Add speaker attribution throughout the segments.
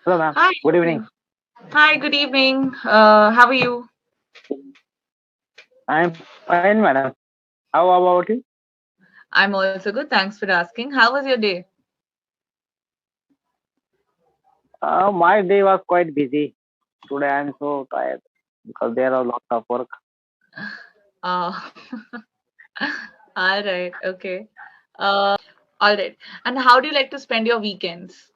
Speaker 1: Hello, ma'am.
Speaker 2: Hi.
Speaker 1: Good evening.
Speaker 2: Hi, good evening. How are you?
Speaker 1: I'm fine, madam. How about you?
Speaker 2: I'm also good. Thanks for asking. How was your day?
Speaker 1: My day was quite busy. Today I'm so tired because there are lots of work.
Speaker 2: Uh, all right. Okay. All right. And how do you like to spend your weekends?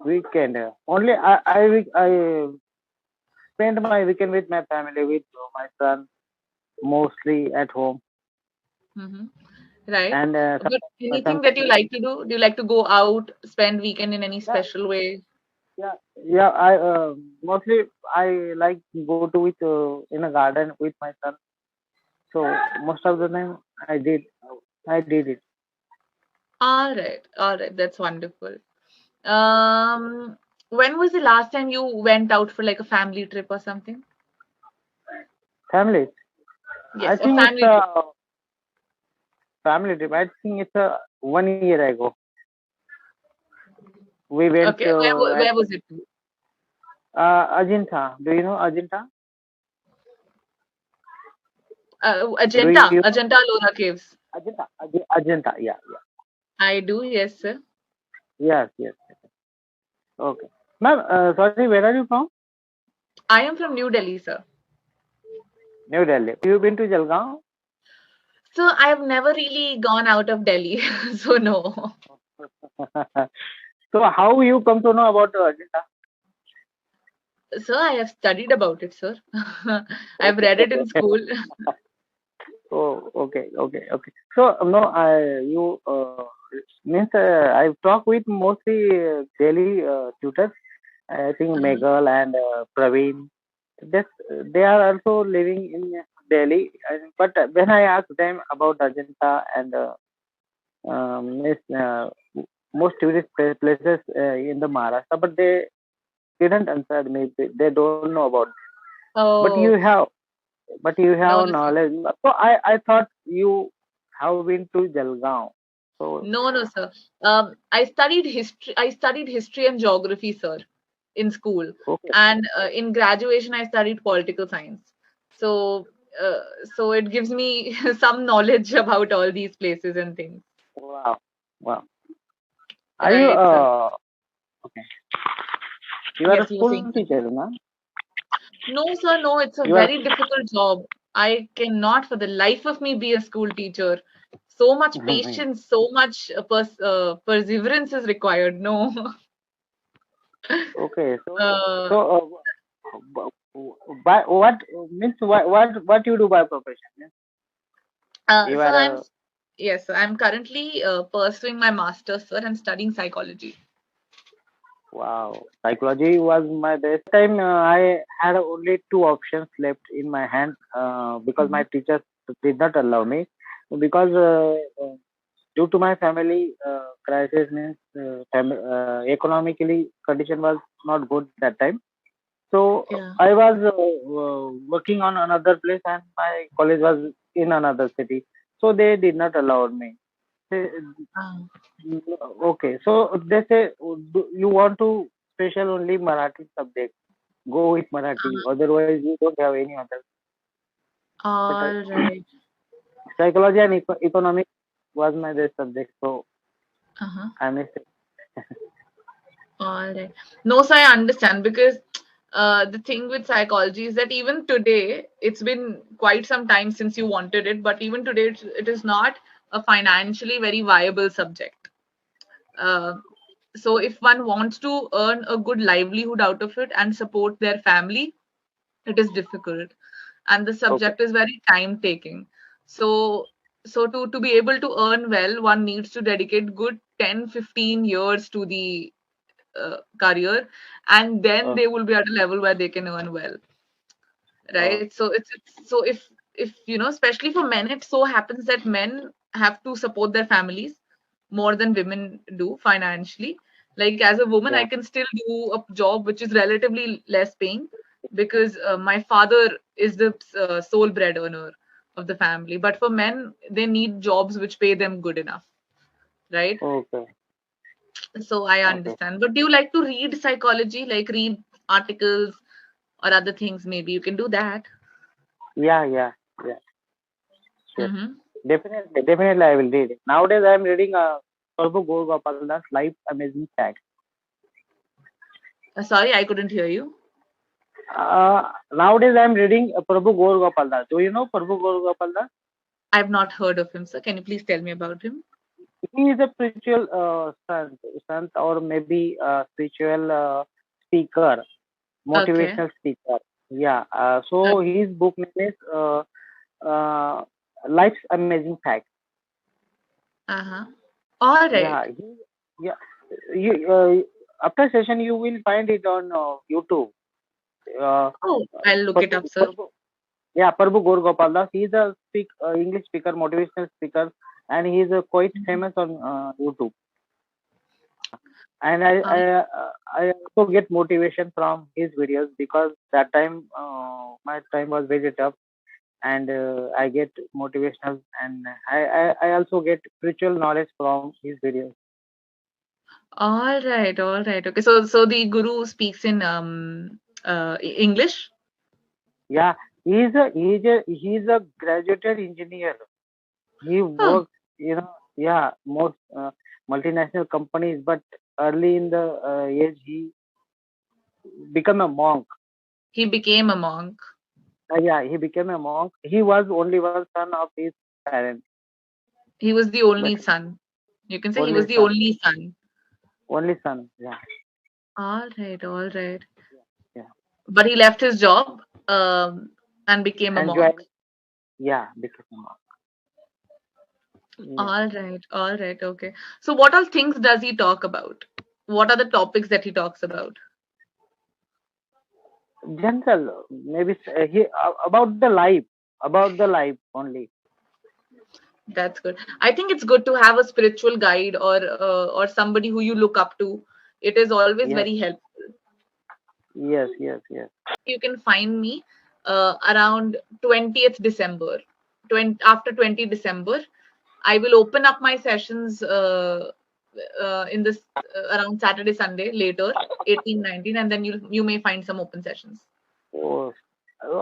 Speaker 1: Weekend. Only I spend my weekend with my family, with my son, mostly at home.
Speaker 2: Mm-hmm. Right.
Speaker 1: And
Speaker 2: But anything that you
Speaker 1: sometimes,
Speaker 2: like to do? Do you like to go out, spend weekend in any
Speaker 1: yeah,
Speaker 2: special way?
Speaker 1: yeah, yeah. I mostly I like go to with in a garden with my son. So most of the time I did it.
Speaker 2: All right. All right. That's wonderful. Um, when was the last time you went out for like a family trip or something?
Speaker 1: Family. I
Speaker 2: Yes, a
Speaker 1: think it's
Speaker 2: family trip.
Speaker 1: a family trip. I think it's a 1 year ago. We went
Speaker 2: Okay. Where was it?
Speaker 1: Ajinta. Do you know Ajinta? Do
Speaker 2: Ajanta,
Speaker 1: you know
Speaker 2: Ajanta Lora Caves.
Speaker 1: Ajinta? Ajinta. Yeah, yeah.
Speaker 2: I do, yes, sir.
Speaker 1: Yes, yes. Okay. Ma'am, sorry, where are you from?
Speaker 2: I am from New Delhi, sir.
Speaker 1: New Delhi. Have you been to Jalgaon?
Speaker 2: So I have never really gone out of Delhi, so no.
Speaker 1: So how you come to know about Ajinta?
Speaker 2: Sir, I have studied about it, sir. I've
Speaker 1: Okay,
Speaker 2: read it
Speaker 1: okay.
Speaker 2: in school.
Speaker 1: Oh, okay, okay, okay. So no, you means I've talked with mostly Delhi tutors. I think
Speaker 2: Uh-huh.
Speaker 1: Meghal and Praveen. This, they are also living in Delhi. But when I asked them about Ajanta and miss, most tourist places in the Maharashtra, but they didn't answer me. They don't know about. But you
Speaker 2: Oh,
Speaker 1: have, but you
Speaker 2: no,
Speaker 1: have
Speaker 2: no, sir.
Speaker 1: knowledge. So I thought you have been to Jalgaon. So
Speaker 2: No, no, sir. I studied history. I studied history and geography, sir, in school,
Speaker 1: okay,
Speaker 2: and in graduation, I studied political science. So, uh, so it gives me some knowledge about all these places and things.
Speaker 1: wow, wow. Are you
Speaker 2: Right, sir.
Speaker 1: okay? You are a
Speaker 2: Yes, you were
Speaker 1: school
Speaker 2: saying
Speaker 1: teacher,
Speaker 2: something.
Speaker 1: na?
Speaker 2: No, sir, no, it's a
Speaker 1: You are.
Speaker 2: very difficult job. I cannot for the life of me be a school teacher. So much patience, so much perseverance is required. No.
Speaker 1: Okay,
Speaker 2: Uh,
Speaker 1: so by what means what you do by profession? Means you
Speaker 2: so
Speaker 1: are
Speaker 2: I'm
Speaker 1: a
Speaker 2: yes, I'm currently pursuing my master's, sir, and studying psychology.
Speaker 1: wow. Psychology was my best time. I had only two options left in my hand because my
Speaker 2: Mhm.
Speaker 1: teachers did not allow me because due to my family crisis means economically condition was not good that time. So
Speaker 2: Yeah.
Speaker 1: I was working on another place and my college was in another city. So they did not allow me. They-
Speaker 2: Um,
Speaker 1: Okay, so they say you want to special only Marathi subject. Go with Marathi. Otherwise, you don't have any other. But
Speaker 2: all right.
Speaker 1: psychology and economics was my best subject, so
Speaker 2: Uh-huh.
Speaker 1: I missed it.
Speaker 2: All right. No, so I understand because the thing with psychology is that even today, it's been quite some time since you wanted it, but even today, it is not a financially very viable subject. Uh, so if one wants to earn a good livelihood out of it and support their family, it is difficult, and the
Speaker 1: Okay,
Speaker 2: subject is very time taking. So to be able to earn well, one needs to dedicate good 10-15 years to the career, and then
Speaker 1: uh,
Speaker 2: they will be at a level where they can earn well,
Speaker 1: uh,
Speaker 2: right? So it's so if especially for men, it so happens that men have to support their families more than women do financially. Like as a woman, I
Speaker 1: yeah,
Speaker 2: can still do a job which is relatively less paying because my father is the sole bread earner of the family. But for men, they need jobs which pay them good enough, right?
Speaker 1: okay,
Speaker 2: So I
Speaker 1: Okay.
Speaker 2: understand. But do you like to read psychology, like read articles or other things? Maybe you can do that.
Speaker 1: Yeah, yeah, yeah. Sure.
Speaker 2: Mm-hmm.
Speaker 1: Definitely, definitely I will read. Nowadays I am reading Prabhu Gopaldas Life Amazing Facts.
Speaker 2: Sorry, I couldn't hear you.
Speaker 1: Nowadays I am reading Prabhu Gopaldas. Do you know Prabhu Gopaldas?
Speaker 2: I've not heard of him, sir. Can you please tell me about him?
Speaker 1: He is a spiritual sant or maybe a spiritual speaker,
Speaker 2: Okay.
Speaker 1: motivational speaker. Yeah. So
Speaker 2: Okay.
Speaker 1: his book name is uh, Life's Amazing Facts.
Speaker 2: Uh-huh. All right.
Speaker 1: Yeah. Yeah. You, after session you will find it on YouTube. Uh,
Speaker 2: Oh, I'll look it
Speaker 1: Prabhu,
Speaker 2: up, sir.
Speaker 1: Prabhu, yeah, Prabhu Gopaldas. He is a English speaker, motivational speaker, and he is quite famous on YouTube. And
Speaker 2: Uh,
Speaker 1: I also get motivation from his videos because that time my time was very tough, and I get motivational, and I also get spiritual knowledge from his videos.
Speaker 2: all right. All right. Okay. So the guru speaks in English.
Speaker 1: Yeah, he's a graduated engineer. He
Speaker 2: Oh,
Speaker 1: works, yeah, most multinational companies, but early in the age he become a monk.
Speaker 2: he became a monk.
Speaker 1: Yeah, he became a monk. He was only one son of his parents,
Speaker 2: He was the
Speaker 1: but
Speaker 2: only son. You can say he
Speaker 1: only
Speaker 2: was the
Speaker 1: son,
Speaker 2: only son.
Speaker 1: only son. Yeah,
Speaker 2: All right. All right.
Speaker 1: yeah.
Speaker 2: But he left his job and became a
Speaker 1: And
Speaker 2: monk.
Speaker 1: join, yeah, became a monk. Yeah,
Speaker 2: All right. All right. Okay. So what all things does he talk about? What are the topics that he talks about?
Speaker 1: general maybe about the life only.
Speaker 2: That's good. I think it's good to have a spiritual guide or somebody who you look up to. It is always
Speaker 1: Yes,
Speaker 2: very helpful.
Speaker 1: yes, yes, yes.
Speaker 2: You can find me around 20th December. 20, after 20 December, I will open up my sessions in this around Saturday, Sunday later, 18, 19, and then you may find some open sessions.
Speaker 1: Oh,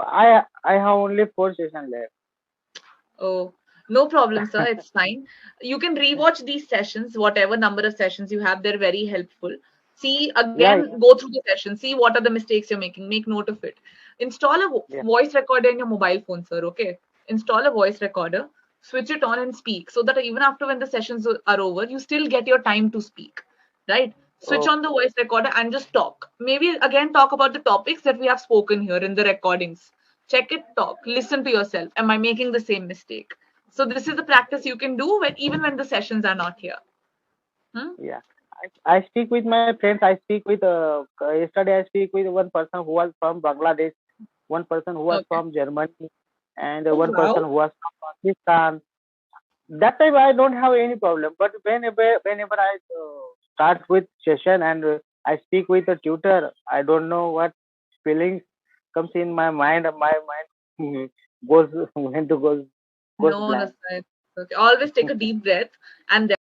Speaker 1: I have only 4 sessions left.
Speaker 2: Oh, no problem, sir. It's fine. You can rewatch these sessions, whatever number of sessions you have, they're very helpful. See
Speaker 1: Yeah,
Speaker 2: again,
Speaker 1: yeah,
Speaker 2: go through the session, see what are the mistakes you're making, make note of it. Install a
Speaker 1: yeah.
Speaker 2: voice recorder in your mobile phone, sir. Okay. Install a voice recorder, switch it on and speak so that even after when the sessions are over, you still get your time to speak. Right? Switch
Speaker 1: Oh,
Speaker 2: on the voice recorder and just talk. Maybe again talk about the topics that we have spoken here in the recordings. Check it, talk, listen to yourself. Am I making the same mistake? So this is the practice you can do when even when the sessions are not here. Hmm?
Speaker 1: yeah. I speak with my friends. I speak with yesterday. I speak with one person who was from Bangladesh, one person who was
Speaker 2: Okay.
Speaker 1: from Germany, and
Speaker 2: Oh
Speaker 1: one person
Speaker 2: wow.
Speaker 1: who was from Pakistan. That time I don't have any problem. But whenever I start with session and I speak with a tutor, I don't know what feelings comes in my mind. My mind goes when to goes
Speaker 2: No, no,
Speaker 1: blank.
Speaker 2: sir. Okay. Always take a deep breath and